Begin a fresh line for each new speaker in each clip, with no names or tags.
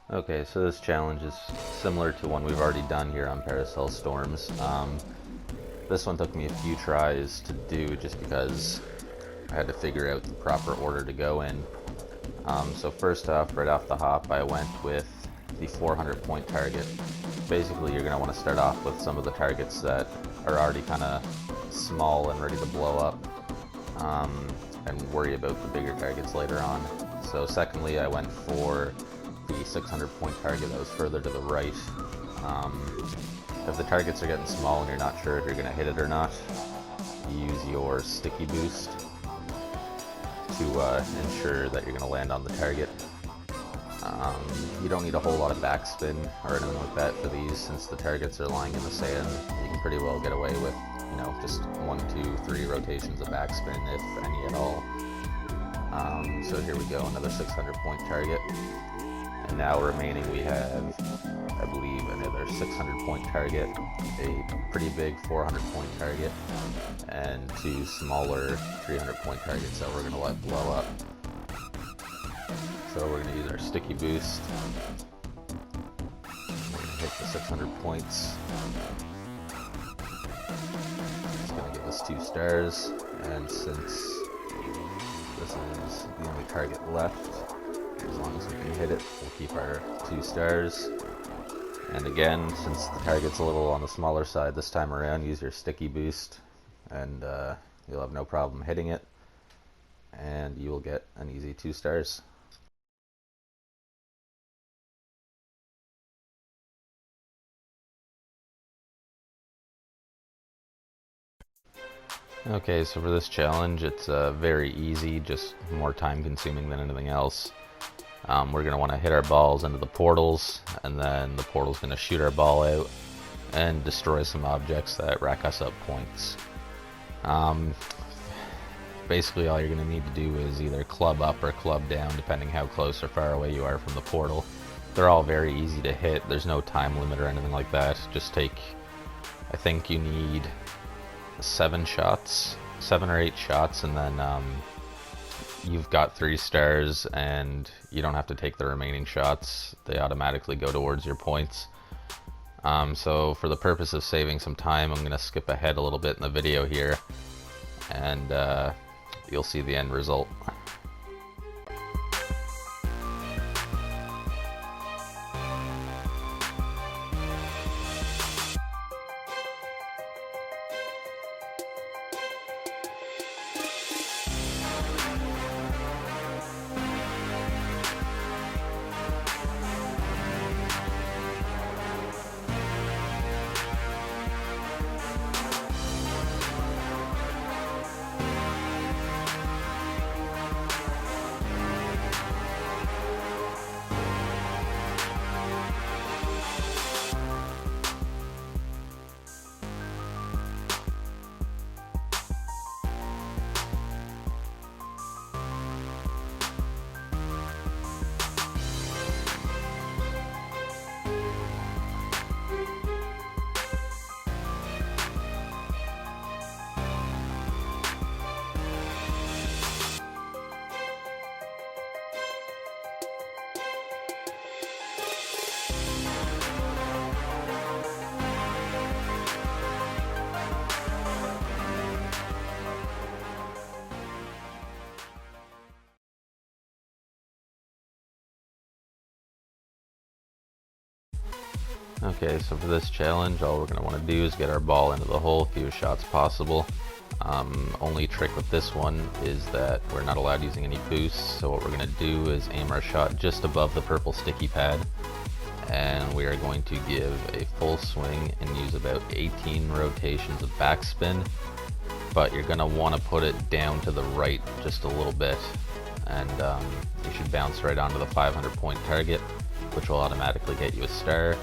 Okay, so this challenge is similar to one we've already done here on Paracel Storms. This one took me a few tries to do just because I had to figure out the proper order to go in. So first off, right off the hop, I went with the 400 point target. Basically, you're going to want to start off with some of the targets that are already kind of small and ready to blow up, and worry about the bigger targets later on. So secondly, I went for the 600 point target that was further to the right. If the targets are getting small and you're not sure if you're going to hit it or not, use your sticky boost to ensure that you're going to land on the target. You don't need a whole lot of backspin or anything like that for these, since the targets are lying in the sand. You can pretty well get away with, just 1, 2, 3 rotations of backspin, if any at all. So here we go, another 600 point target. And now remaining we have, I believe, another 600 point target, a pretty big 400 point target, and 2 smaller 300 point targets that we're going to let blow up. So we're going to use our sticky boost. We're going to hit the 600 points. It's going to give us 2 stars, and since this is the only target left, as long as we can hit it, we'll keep our 2 stars. And again, since the target's a little on the smaller side this time around, use your sticky boost, and you'll have no problem hitting it, and you will get an easy 2 stars. Okay, so for this challenge, it's very easy, just more time consuming than anything else. We're going to want to hit our balls into the portals, and then the portal's going to shoot our ball out and destroy some objects that rack us up points. Basically all you're going to need to do is either club up or club down, depending how close or far away you are from the portal. They're all very easy to hit. There's no time limit or anything like that. Just take, I think you need 7 or 8 shots, and then you've got 3 stars, and you don't have to take the remaining shots. They automatically go towards your points. So for the purpose of saving some time, I'm going to skip ahead a little bit in the video here, and you'll see the end result. Okay, so for this challenge, all we're going to want to do is get our ball into the hole, few shots possible. Only trick with this one is that we're not allowed using any boosts, so what we're going to do is aim our shot just above the purple sticky pad, and we are going to give a full swing and use about 18 rotations of backspin, but you're going to want to put it down to the right just a little bit, and you should bounce right onto the 500 point target, which will automatically get you a star.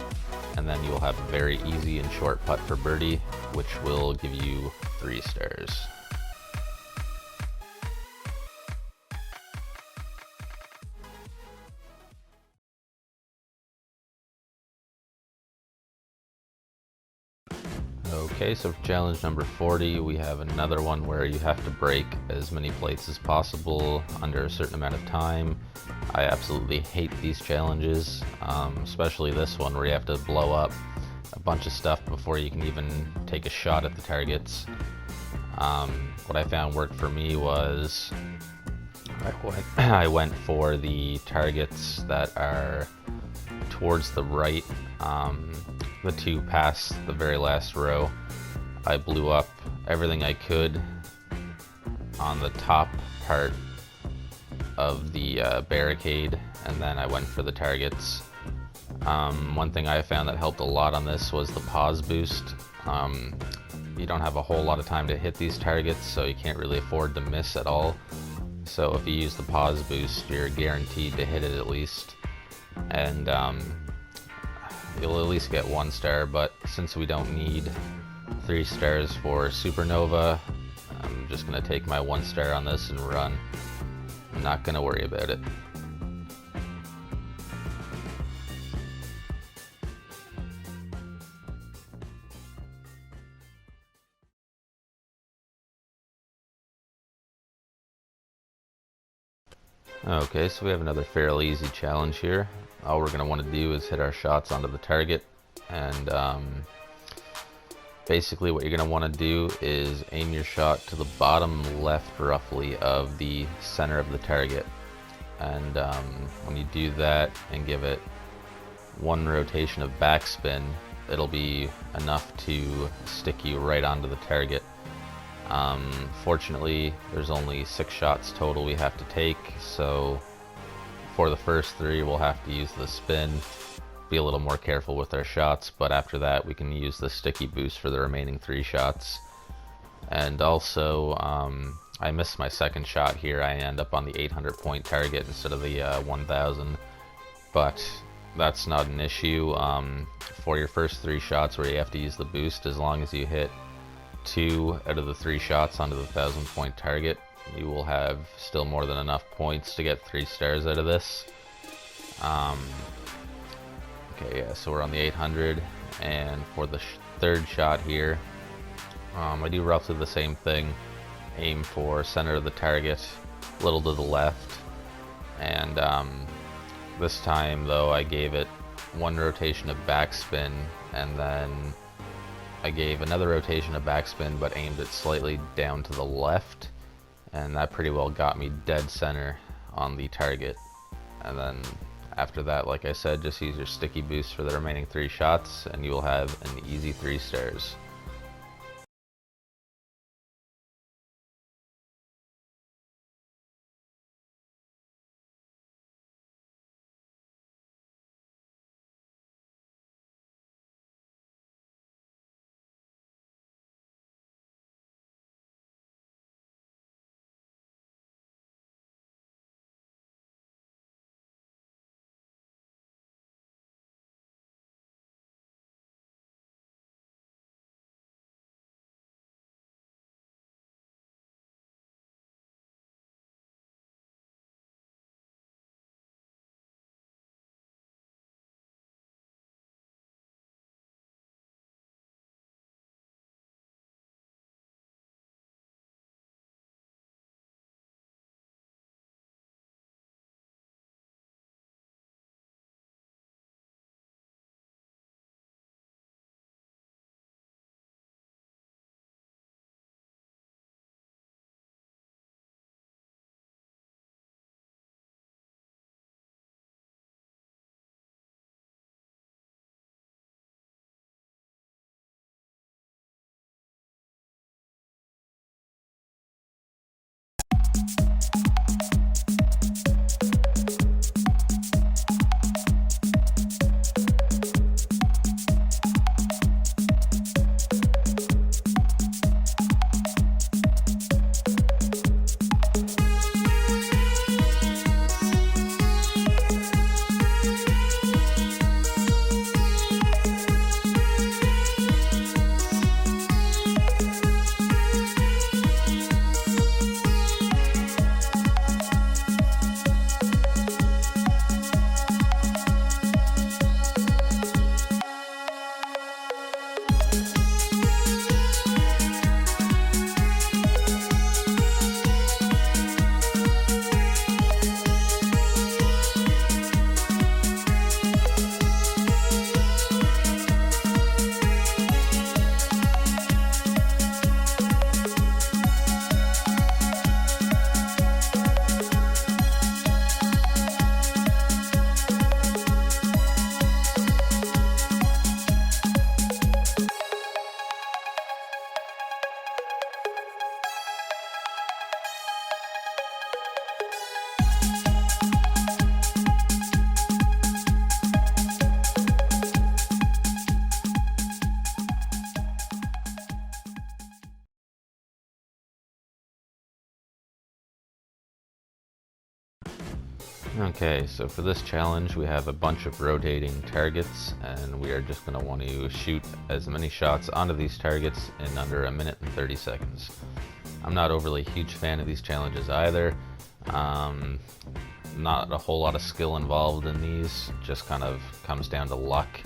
And then you will have a very easy and short putt for birdie, which will give you 3 stars. Okay, so for challenge number 40, we have another one where you have to break as many plates as possible under a certain amount of time. I absolutely hate these challenges, especially this one where you have to blow up a bunch of stuff before you can even take a shot at the targets. What I found worked for me was I went for the targets that are towards the right, the two past the very last row. I blew up everything I could on the top part of the barricade, and then I went for the targets. One thing I found that helped a lot on this was the pause boost. You don't have a whole lot of time to hit these targets, so you can't really afford to miss at all. So if you use the pause boost, you're guaranteed to hit it at least. And you'll at least get 1 star, but since we don't need 3 stars for Supernova, I'm just going to take my 1 star on this and run. I'm not going to worry about it. Okay, so we have another fairly easy challenge here. All we're going to want to do is hit our shots onto the target, and basically what you're going to want to do is aim your shot to the bottom left roughly of the center of the target. And when you do that and give it 1 rotation of backspin, it'll be enough to stick you right onto the target. Fortunately, there's only 6 shots total we have to take, so for the first 3 we'll have to use the spin, be a little more careful with our shots, but after that we can use the sticky boost for the remaining 3 shots. And also, I missed my second shot here. I end up on the 800 point target instead of the 1000, but that's not an issue. For your first 3 shots where you have to use the boost, as long as you hit 2 out of the 3 shots onto the 1000 point target, you will have still more than enough points to get 3 stars out of this. Okay, yeah, so we're on the 800, and for the third shot here, I do roughly the same thing. Aim for center of the target, a little to the left, and this time though I gave it 1 rotation of backspin, and then I gave another rotation of backspin but aimed it slightly down to the left, and that pretty well got me dead center on the target. And then after that, like I said, just use your sticky boost for the remaining 3 shots and you will have an easy 3 stars. Okay, so for this challenge we have a bunch of rotating targets, and we are just going to want to shoot as many shots onto these targets in under 1 minute and 30 seconds. I'm not overly huge fan of these challenges either. Not a whole lot of skill involved in these, just kind of comes down to luck.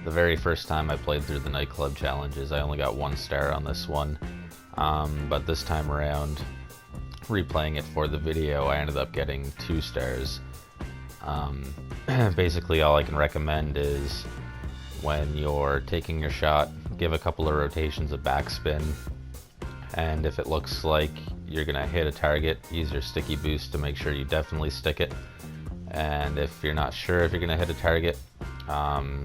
The very first time I played through the nightclub challenges, I only got 1 star on this one, but this time around, replaying it for the video, I ended up getting 2 stars. Basically all I can recommend is when you're taking your shot, give a couple of rotations of backspin, and if it looks like you're gonna hit a target, use your sticky boost to make sure you definitely stick it. And if you're not sure if you're gonna hit a target,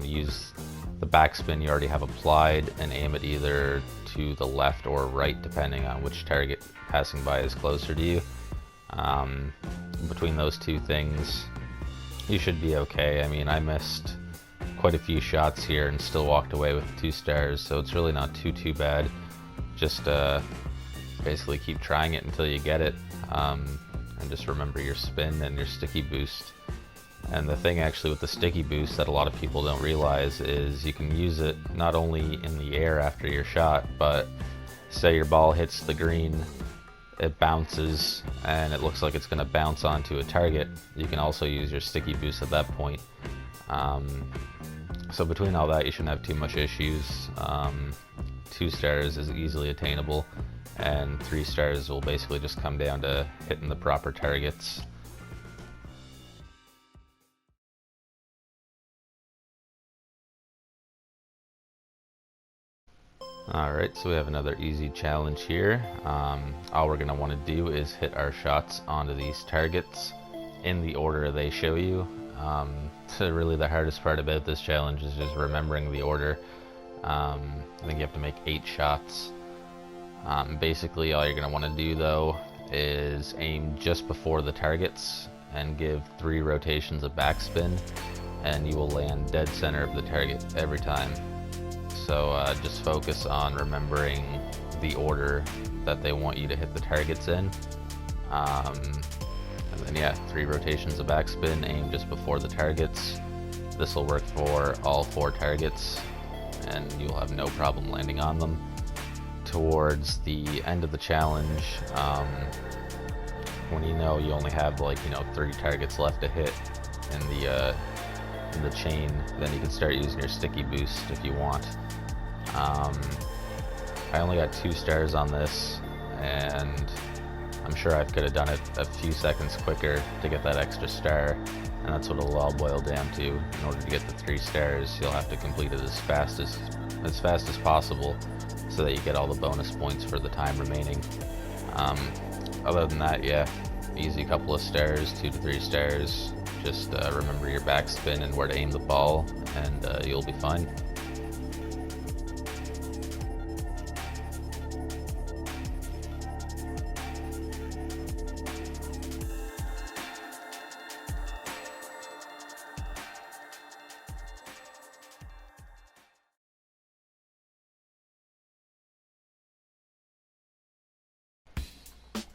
use the backspin you already have applied and aim it either to the left or right, depending on which target passing by is closer to you. Between those two things, you should be okay. I mean, I missed quite a few shots here and still walked away with 2 stars, so it's really not too bad. Just basically keep trying it until you get it, and just remember your spin and your sticky boost. And the thing actually with the sticky boost that a lot of people don't realize is you can use it not only in the air after your shot, but say your ball hits the green, it bounces and it looks like it's going to bounce onto a target, you can also use your sticky boost at that point. So between all that, you shouldn't have too much issues. 2 stars is easily attainable, and 3 stars will basically just come down to hitting the proper targets. Alright, so we have another easy challenge here. All we're going to want to do is hit our shots onto these targets in the order they show you. So really the hardest part about this challenge is just remembering the order. I think you have to make 8 shots. Basically all you're going to want to do though is aim just before the targets and give 3 rotations of backspin, and you will land dead center of the target every time. So just focus on remembering the order that they want you to hit the targets in. And then yeah, 3 rotations of backspin, aim just before the targets. This will work for all 4 targets, and you'll have no problem landing on them. Towards the end of the challenge, when you know you only have 3 targets left to hit in the chain, then you can start using your sticky boost if you want. I only got 2 stars on this, and I'm sure I could have done it a few seconds quicker to get that extra star, and that's what it'll all boil down to. In order to get the 3 stars, you'll have to complete it as fast as possible, so that you get all the bonus points for the time remaining. Other than that, yeah, easy couple of stars, 2 to 3 stars. Just remember your backspin and where to aim the ball, and you'll be fine.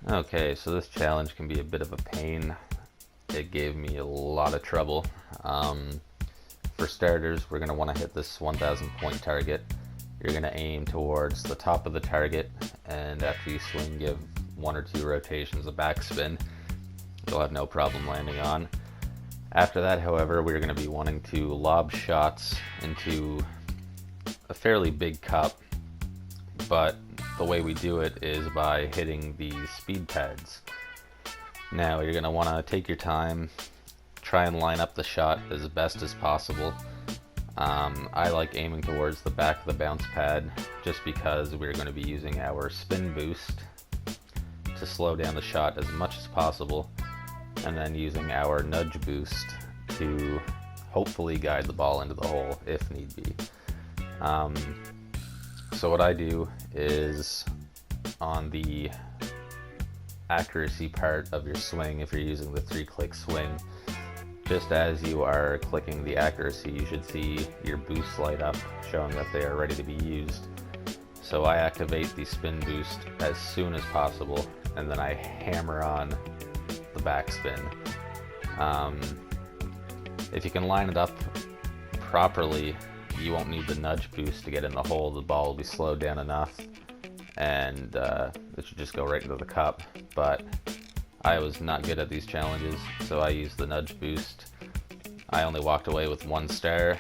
Okay, so this challenge can be a bit of a pain. It gave me a lot of trouble. For starters, we're going to want to hit this 1,000 point target. You're going to aim towards the top of the target, and after you swing, give 1 or 2 rotations of backspin. You'll have no problem landing on. After that, however, we're going to be wanting to lob shots into a fairly big cup, but the way we do it is by hitting these speed pads. Now you're going to want to take your time, try and line up the shot as best as possible. I like aiming towards the back of the bounce pad just because we're going to be using our spin boost to slow down the shot as much as possible, and then using our nudge boost to hopefully guide the ball into the hole if need be. So what I do is on the accuracy part of your swing, if you're using the 3-click swing, just as you are clicking the accuracy, you should see your boosts light up, showing that they are ready to be used. So I activate the spin boost as soon as possible, and then I hammer on the backspin. If you can line it up properly, you won't need the nudge boost to get in the hole. The ball will be slowed down enough, and it should just go right into the cup. But I was not good at these challenges, so I used the nudge boost. I only walked away with 1 star,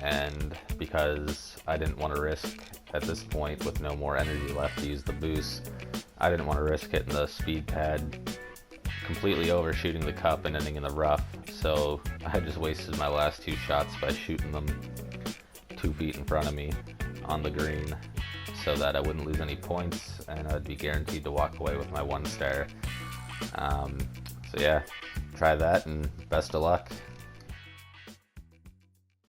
and because I didn't want to risk at this point, with no more energy left to use the boost, I didn't want to risk hitting the speed pad, completely overshooting the cup and ending in the rough. So I just wasted my last 2 shots by shooting them 2 feet in front of me on the green, so that I wouldn't lose any points and I'd be guaranteed to walk away with my 1 star. So yeah, try that and best of luck.